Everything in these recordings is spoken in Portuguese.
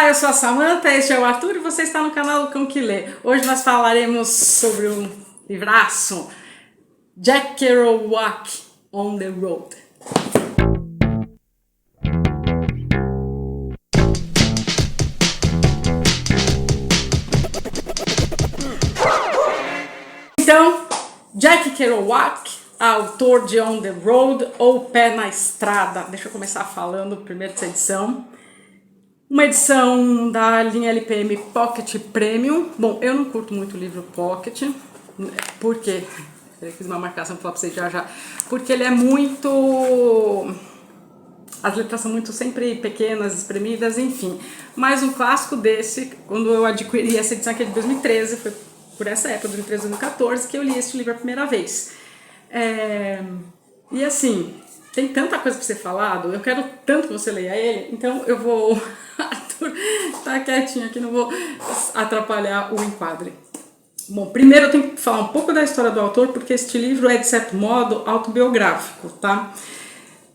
Olá, eu sou a Samantha, este é o Arthur e você está no canal do Cão que Lê. Hoje nós falaremos sobre um livraço, Jack Kerouac, On the Road. Então, Jack Kerouac, autor de On the Road ou Pé na Estrada. Deixa eu começar falando primeiro dessa edição. Uma edição da linha LPM Pocket Premium. Bom, eu não curto muito o livro Pocket, porque eu fiz uma marcação para vocês já, porque ele é muito... As letras são muito sempre pequenas, espremidas, enfim. Mas um clássico desse, quando eu adquiri essa edição aqui de 2013, foi por essa época, 2013, 2014, que eu li esse livro a primeira vez. E assim, tem tanta coisa para ser falado, eu quero tanto que você leia ele, então eu vou... Arthur tá quietinho aqui, não vou atrapalhar o enquadre. Bom, primeiro eu tenho que falar um pouco da história do autor, porque este livro é, de certo modo, autobiográfico, tá?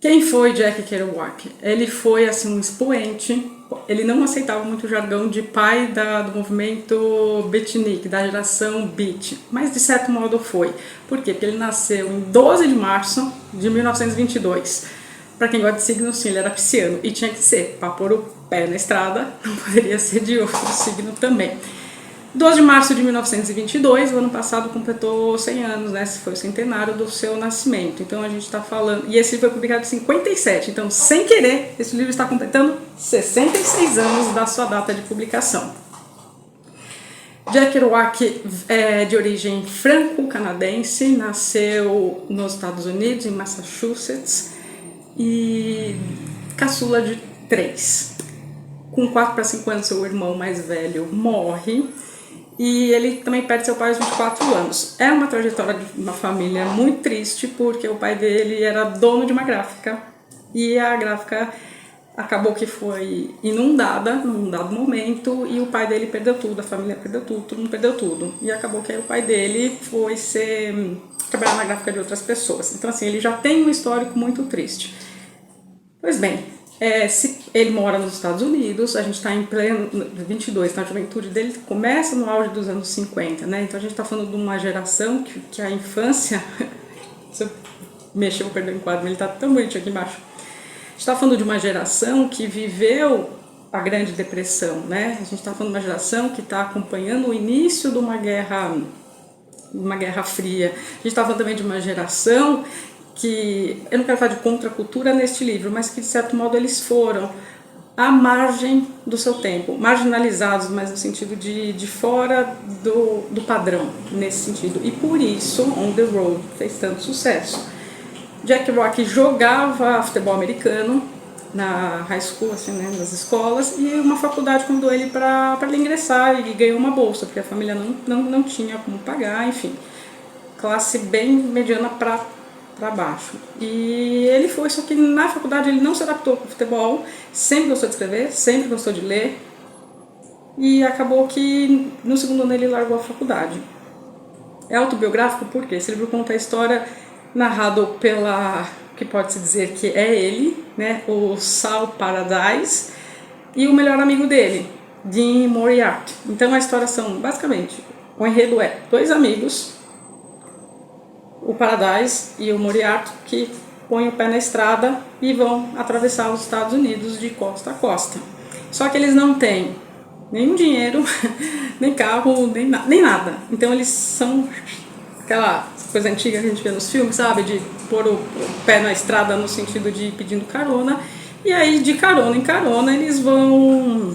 Quem foi Jack Kerouac? Ele foi, assim, um expoente, ele não aceitava muito o jargão de pai do movimento beatnik, da geração beat, mas de certo modo foi. Por quê? Porque ele nasceu em 12 de março de 1922. Para quem gosta de signo, sim, ele era pisciano e tinha que ser, para pôr o pé na estrada, não poderia ser de outro signo também. 12 de março de 1922, o ano passado completou 100 anos, né? Foi o centenário do seu nascimento. Então a gente está falando... E esse livro foi publicado em 57, então sem querer, esse livro está completando 66 anos da sua data de publicação. Jack Kerouac é de origem franco-canadense, nasceu nos Estados Unidos, em Massachusetts, e caçula de 3. Com 4 para 5 anos, seu irmão mais velho morre e ele também perde seu pai aos 24 anos. É uma trajetória de uma família muito triste, porque o pai dele era dono de uma gráfica e a gráfica acabou que foi inundada num dado momento e o pai dele perdeu tudo, a família perdeu tudo, todo mundo perdeu tudo. E acabou que aí o pai dele foi trabalhar na gráfica de outras pessoas. Então assim, ele já tem um histórico muito triste. Pois bem, ele mora nos Estados Unidos, a gente está em pleno 22, na juventude dele começa no auge dos anos 50, né? Então a gente está falando de uma geração que a infância... Se eu mexer, eu vou perder o enquadro, ele está tão bonitinho aqui embaixo. A gente está falando de uma geração que viveu a Grande Depressão, né? A gente está falando de uma geração que está acompanhando o início de uma guerra fria. A gente está falando também de uma geração que, eu não quero falar de contracultura neste livro, mas que de certo modo eles foram à margem do seu tempo, marginalizados, mas no sentido de fora do padrão, nesse sentido. E por isso, On the Road fez tanto sucesso. Jack Kerouac jogava futebol americano na high school, assim, né, nas escolas, e uma faculdade convidou ele para ele ingressar e ganhou uma bolsa, porque a família não tinha como pagar, enfim, classe bem mediana para baixo. E ele foi, só que na faculdade ele não se adaptou com o futebol, sempre gostou de escrever, sempre gostou de ler, e acabou que no segundo ano ele largou a faculdade. É autobiográfico porque esse livro conta a história narrado que pode-se dizer que é ele, né, o Sal Paradise, e o melhor amigo dele, Dean Moriarty. Então a história são, basicamente, o enredo é 2 amigos, o Paradise e o Moriarty, que põem o pé na estrada e vão atravessar os Estados Unidos de costa a costa. Só que eles não têm nenhum dinheiro, nem carro, nem nada. Então eles são aquela coisa antiga que a gente vê nos filmes, sabe? De pôr o pé na estrada no sentido de ir pedindo carona. E aí, de carona em carona, eles vão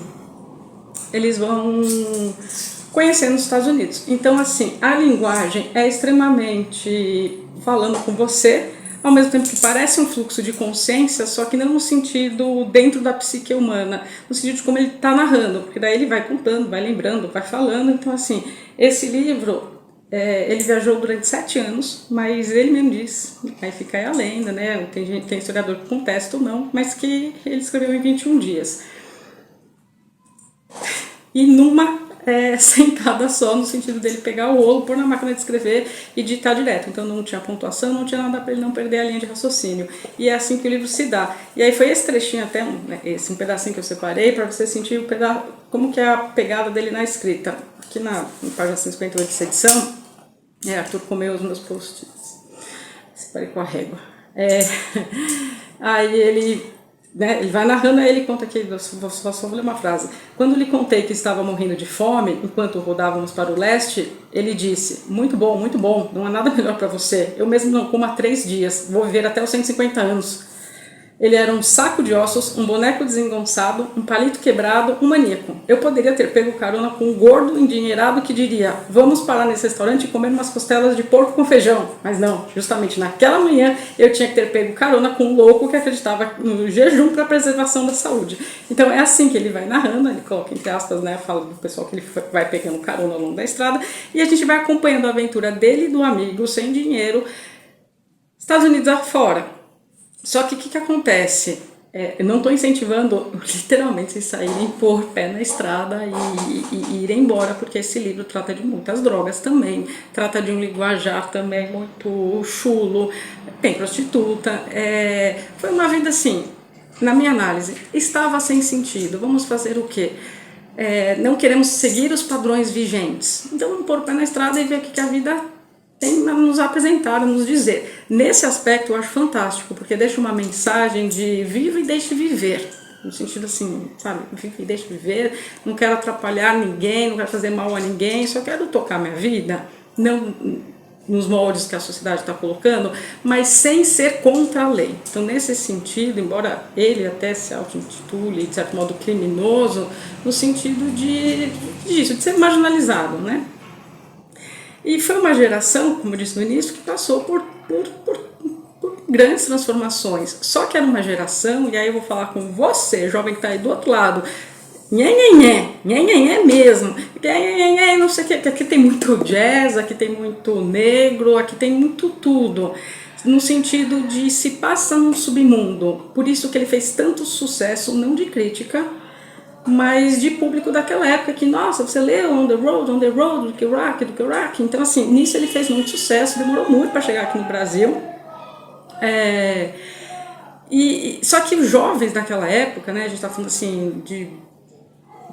conhecendo os Estados Unidos. Então, assim, a linguagem é extremamente falando com você, ao mesmo tempo que parece um fluxo de consciência, só que não no sentido dentro da psique humana, no sentido de como ele está narrando, porque daí ele vai contando, vai lembrando, vai falando. Então, assim, esse livro, ele viajou durante 7 anos, mas ele mesmo diz, aí fica aí a lenda, né? Tem historiador que contesta ou não, mas que ele escreveu em 21 dias. E sentada só, no sentido dele pegar o rolo, pôr na máquina de escrever e digitar direto. Então não tinha pontuação, não tinha nada para ele não perder a linha de raciocínio. E é assim que o livro se dá. E aí foi esse trechinho até, um pedacinho que eu separei para você sentir como que é a pegada dele na escrita. Aqui na página 158 dessa edição, Arthur comeu os meus post-its. Separei com a régua. Aí ele vai narrando, aí ele conta aqui, só vou ler uma frase. Quando lhe contei que estava morrendo de fome, enquanto rodávamos para o leste, ele disse, muito bom, não há nada melhor para você. Eu mesmo não como há 3 dias, vou viver até os 150 anos. Ele era um saco de ossos, um boneco desengonçado, um palito quebrado, um maníaco. Eu poderia ter pego carona com um gordo endinheirado que diria, vamos parar nesse restaurante e comer umas costelas de porco com feijão. Mas não, justamente naquela manhã eu tinha que ter pego carona com um louco que acreditava no jejum para a preservação da saúde. Então é assim que ele vai narrando, ele coloca entre aspas, fala do pessoal que ele vai pegando carona ao longo da estrada, e a gente vai acompanhando a aventura dele e do amigo sem dinheiro, Estados Unidos afora. Só que o que acontece? Eu não estou incentivando literalmente vocês saírem pôr pé na estrada e irem embora, porque esse livro trata de muitas drogas também, trata de um linguajar também muito chulo, tem prostituta. Foi uma vida assim, na minha análise, estava sem sentido. Vamos fazer o quê? Não queremos seguir os padrões vigentes. Então vamos pôr pé na estrada e ver o que a vida tem a nos apresentar, a nos dizer. Nesse aspecto eu acho fantástico, porque deixa uma mensagem de viva e deixe viver. No sentido assim, sabe, viva e deixe viver, não quero atrapalhar ninguém, não quero fazer mal a ninguém, só quero tocar minha vida, não nos moldes que a sociedade está colocando, mas sem ser contra a lei. Então nesse sentido, embora ele até se auto-intitule, de certo modo, criminoso, no sentido de ser marginalizado, né? E foi uma geração, como eu disse no início, que passou por grandes transformações. Só que era uma geração, e aí eu vou falar com você, jovem que está aí do outro lado, nhenhenhé mesmo, não sei o que, aqui tem muito jazz, aqui tem muito negro, aqui tem muito tudo, no sentido de se passa num submundo. Por isso que ele fez tanto sucesso, não de crítica, mas de público daquela época, que, nossa, você leu On the Road, do Kerouac. Então, assim, nisso ele fez muito sucesso, demorou muito para chegar aqui no Brasil. Só que os jovens daquela época, né, a gente está falando assim,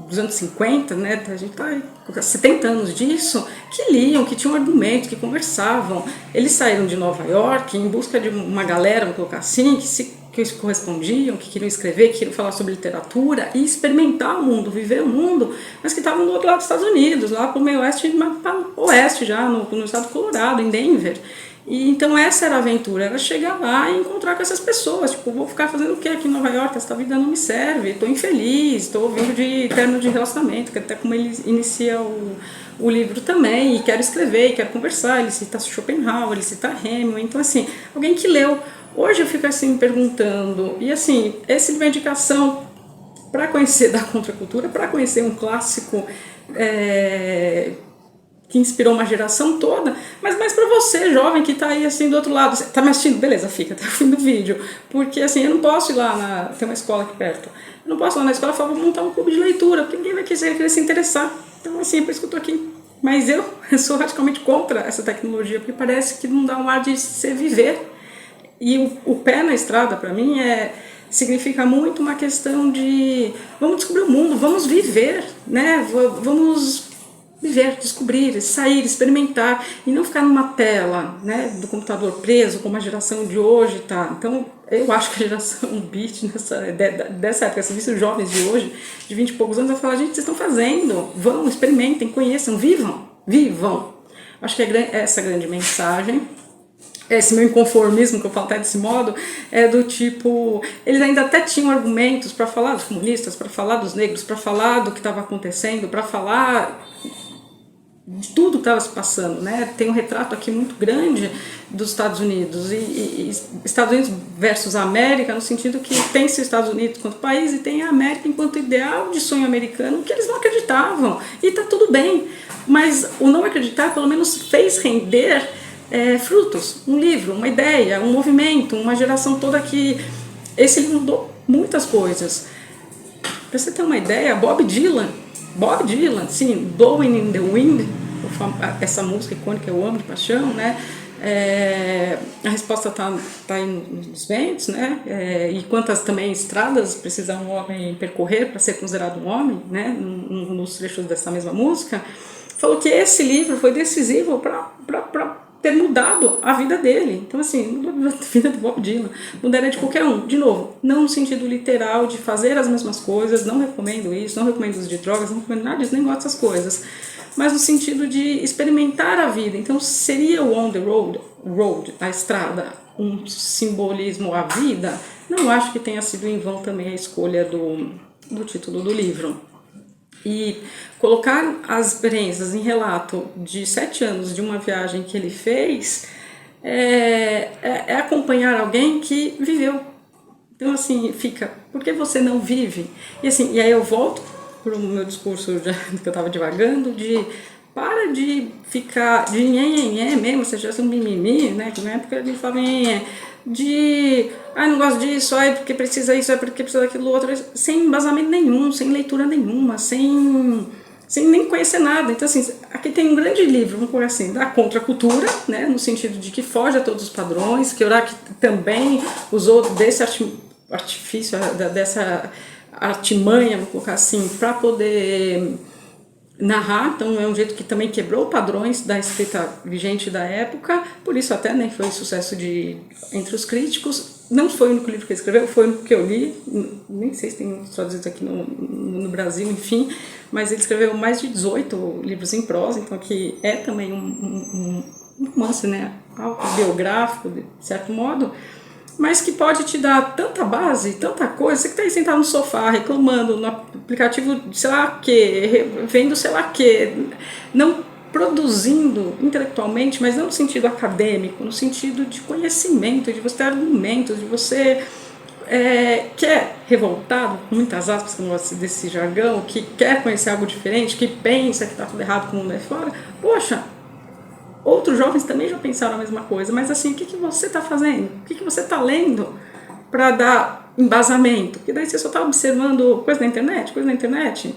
dos anos 50, né, a gente está com 70 anos disso, que liam, que tinham argumentos, que conversavam. Eles saíram de Nova York em busca de uma galera, vou colocar assim, que correspondiam, que queriam escrever, que queriam falar sobre literatura e experimentar o mundo, viver o mundo, mas que estavam do outro lado dos Estados Unidos, lá para o meio oeste, para o oeste já, no estado do Colorado, em Denver. E então essa era a aventura, era chegar lá e encontrar com essas pessoas, tipo, vou ficar fazendo o que aqui em Nova York? Essa vida não me serve, estou infeliz, estou vindo de término de relacionamento, que até como ele inicia o livro também, e quero escrever, e quero conversar. Ele cita Schopenhauer, ele cita Hemingway. Então assim, alguém que leu. Hoje eu fico assim perguntando, e assim, essa é uma indicação para conhecer da contracultura, para conhecer um clássico que inspirou uma geração toda, mas mais para você, jovem, que está aí assim do outro lado. Tá me assistindo? Beleza, fica até o fim do vídeo, porque assim, eu não posso ir lá, tem uma escola aqui perto, eu não posso ir lá na escola e falar, vou montar um clube de leitura, porque ninguém vai querer se interessar. Então assim, é por isso que eu tô aqui. Mas eu sou radicalmente contra essa tecnologia, porque parece que não dá um ar de se viver. E o pé na estrada, para mim, significa muito uma questão de vamos descobrir o mundo, vamos viver, né? Vamos viver, descobrir, sair, experimentar, e não ficar numa tela, né, do computador preso, como a geração de hoje tá. Então, eu acho que a geração beat dessa época, se visse os jovens de hoje, de 20 e poucos anos, eu falo, gente, vocês estão fazendo, vão, experimentem, conheçam, vivam. Acho que essa grande mensagem. Esse meu inconformismo, que eu falo até desse modo, é do tipo, eles ainda até tinham argumentos para falar dos comunistas, para falar dos negros, para falar do que estava acontecendo, para falar de tudo que estava se passando, né? Tem um retrato aqui muito grande dos Estados Unidos, e Estados Unidos versus América, no sentido que tem-se os Estados Unidos enquanto país e tem a América enquanto ideal de sonho americano, que eles não acreditavam, e está tudo bem, mas o não acreditar pelo menos fez render frutos, um livro, uma ideia, um movimento, uma geração toda que... Esse livro mudou muitas coisas. Para você ter uma ideia, Bob Dylan Bob Dylan, sim, Blowing in the Wind, essa música icônica eu amo de paixão, né? A resposta está aí nos ventos, né? E quantas também estradas precisa um homem percorrer para ser considerado um homem, né? Nos trechos dessa mesma música, falou que esse livro foi decisivo para ter mudado a vida dele. Então, assim, mudou a vida do Bob Dylan, mudaria de qualquer um. De novo, não no sentido literal de fazer as mesmas coisas, não recomendo isso, não recomendo uso de drogas, não recomendo nada disso, nem gosto dessas coisas, mas no sentido de experimentar a vida. Então, seria o On the Road, a estrada, um simbolismo à vida? Não acho que tenha sido em vão também a escolha do título do livro. E colocar as experiências em relato de 7 anos de uma viagem que ele fez é acompanhar alguém que viveu. Então, assim, fica, por que você não vive? E assim, e aí eu volto para o meu discurso que eu estava divagando, de para de ficar de nhenhenhé mesmo, você já é um mimimi, né? Que na época a gente falava nhenhenhé, não gosto disso, porque precisa isso, porque precisa daquilo outro, sem embasamento nenhum, sem leitura nenhuma, sem nem conhecer nada. Então, assim, aqui tem um grande livro, vamos pôr assim, da contracultura, né? No sentido de que foge a todos os padrões, que Urach também usou desse artifício, dessa artimanha, vamos colocar assim, para poder narrar. Então é um jeito que também quebrou padrões da escrita vigente da época, por isso até nem foi sucesso entre os críticos. Não foi o único livro que ele escreveu, foi o único que eu li, nem sei se tem traduzidos aqui no Brasil, enfim, mas ele escreveu mais de 18 livros em prosa, então aqui é também um romance, né, autobiográfico, de certo modo, mas que pode te dar tanta base, tanta coisa. Você que está aí sentado no sofá, reclamando no aplicativo, sei lá o que, vendo sei lá o que, não produzindo intelectualmente, mas não no sentido acadêmico, no sentido de conhecimento, de você ter argumentos, de você que é revoltado, com muitas aspas, como desse jargão, que quer conhecer algo diferente, que pensa que está tudo errado com o mundo aí fora. Poxa, outros jovens também já pensaram a mesma coisa, mas assim, o que você está fazendo? O que você está lendo para dar embasamento? Porque daí você só está observando coisa na internet,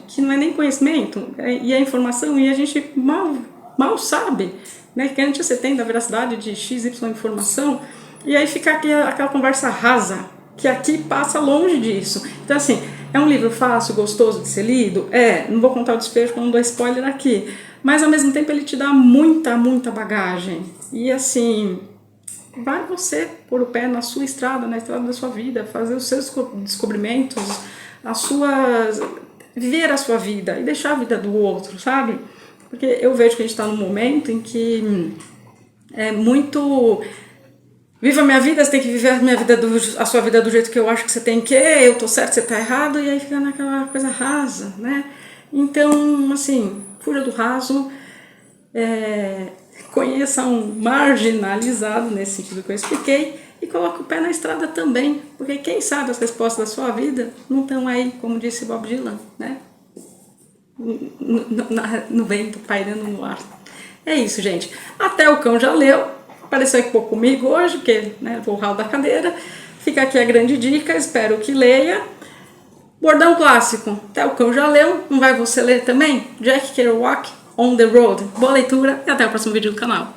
que não é nem conhecimento, e é informação, e a gente mal sabe, né, que antes você tem da veracidade de XY informação, e aí fica aquela conversa rasa, que aqui passa longe disso. Então, assim, é um livro fácil, gostoso de ser lido? Não vou contar o desfecho, não dou spoiler aqui, mas ao mesmo tempo ele te dá muita bagagem. E assim, vai você pôr o pé na sua estrada, na estrada da sua vida, fazer os seus descobrimentos, viver a sua vida e deixar a vida do outro, sabe? Porque eu vejo que a gente está num momento em que é muito... Viva a minha vida, você tem que viver a sua vida do jeito que eu acho que você tem que, eu tô certo, você tá errado, e aí fica naquela coisa rasa, né? Então, assim, fuja do raso, conheça um marginalizado, nesse sentido que eu expliquei, e coloque o pé na estrada também, porque quem sabe as respostas da sua vida não estão aí, como disse Bob Dylan, né? No vento, pairando no ar. É isso, gente. Até o cão já leu. Apareceu aqui pouco comigo hoje, porque vou ralo da cadeira. Fica aqui a grande dica, espero que leia. Bordão clássico, até o cão já leu, não vai você ler também? Jack Kerouac, On the Road. Boa leitura e até o próximo vídeo do canal.